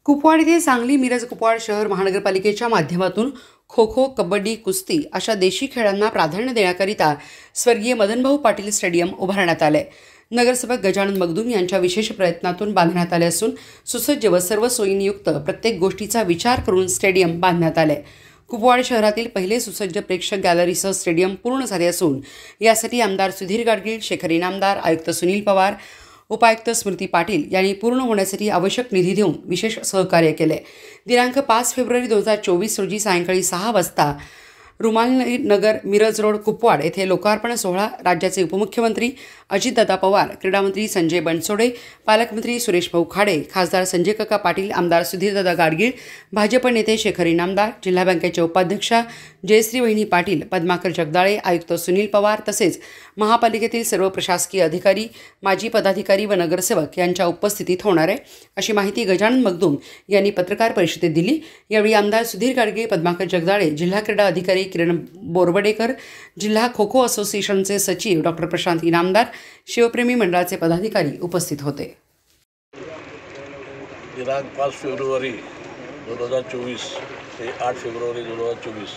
कुपवाड येथे सांगली मिरज कुपवाड शहर महानगरपालिकेच्या माध्यमातून खो खो, कबड्डी, कुस्ती अशा देशी खेळांना प्राधान्य देण्याकरिता स्वर्गीय मदनभाऊ पाटील स्टेडियम उभारण्यात आले। नगरसेवक गजानन मगदूम यांच्या विशेष प्रयत्नातून बांधण्यात आले असून सुसज्ज व सर्व सोयींयुक्त प्रत्येक गोष्टीचा विचार करून स्टेडियम बांधण्यात आले। कुपवाड शहरातील पहिले सुसज्ज प्रेक्षक गॅलरीसह स्टेडियम पूर्ण झाले असून यासाठी आमदार सुधीर गाडगीळ, शेखर इनामदार, आयुक्त सुनील पवार, उपायुक्त स्मृती पाटील यांनी पूर्ण होण्यासाठी आवश्यक निधी देऊन विशेष सहकार्य केले। दिनांक 5 फेब्रुवारी 2024 रोजी सायंकाळी 6 वाजता रुमालनगर मिरज रोड कुपवाड येथे लोकार्पण सोहळा राज्याचे उपमुख्यमंत्री अजितदादा पवार, क्रीडामंत्री संजय बनसोडे, पालकमंत्री सुरेश भाऊ खाडे, खासदार संजय काका पाटील, आमदार सुधीरदादा गाडगीळ, भाजप नेते शेखर इनामदार, जिल्हा बँकेच्या उपाध्यक्षा जयश्री वहिनी पाटील, पद्माकर जगदाळे, आयुक्त सुनील पवार तसेच महापालिकेतील सर्व प्रशासकीय अधिकारी, माजी पदाधिकारी व नगरसेवक यांच्या उपस्थितीत होणार आहे अशी माहिती गजानन मगदूम यांनी पत्रकार परिषदेत दिली। यावेळी आमदार सुधीर गाडगीळ, पद्माकर जगदाळे, जिल्हा क्रीडा अधिकारी किरण बोरवडेकर, जिल्हा खो खो असोसिएशनचे सचिव डॉक्टर प्रशांत इनामदार, शिवप्रेमी मंडळाचे पदाधिकारी उपस्थित होते। दिनांक 5 फेब्रुवारी 2024 ते 8 फेब्रुवारी 2024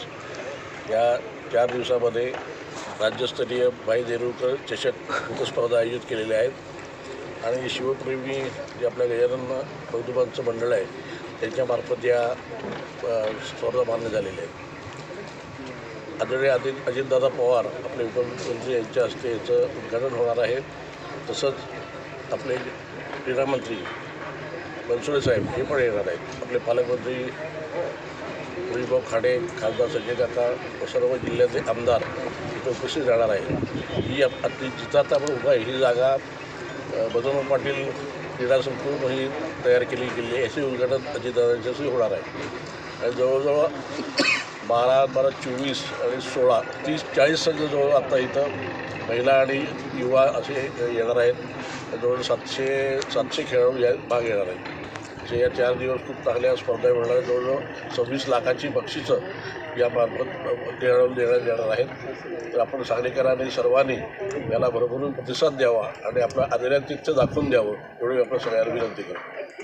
या 4 दिवसामध्ये राज्यस्तरीय भाई देरुळकर चषक स्पर्धा आयोजित केलेल्या आहेत आणि शिवप्रेमी जे आपल्या गजानन मगदूमांचं मंडळ आहे त्यांच्यामार्फत या स्पर्धा मान्य झालेल्या आहेत। आदरणीय अजितदादा पवार आपले उपमुख्यमंत्री यांच्या हस्ते याचं उद्घाटन होणार आहे। तसंच आपले क्रीडामंत्री बनसोडे साहेब हे पण येणार आहेत। आपले पालकमंत्री सुरेश भाऊ खाडे, खासदार संजय काका व सर्व जिल्ह्याचे आमदार इथे उपस्थित राहणार आहे। ही आपली जिथं आता आपण उभा आहे ही जागा मदनभाऊ पाटील क्रीडा संकुल ही तयार केली गेली आहे। याचे उद्घाटन अजितदादांच्याशी होणार आहे आणि जवळजवळ 12, 24 आणि 16, 30, 40 संघ जवळ आता इथं महिला आणि युवा असे येणार आहेत। जवळ 700 खेळाडू या भाग येणार आहेत। असे या 4 दिवस खूप चांगल्या स्पर्धा होणार. जवळजवळ 26 लाखाची बक्षिसं यामार्फत खेळाडू देण्यात येणार आहेत। तर आपण सांगलीकरांनी सर्वांनी याला भरभरून प्रतिसाद द्यावा आणि आपलं आदरातिथ्य दाखवून द्यावं एवढी आपण सगळ्यांना विनंती करतो।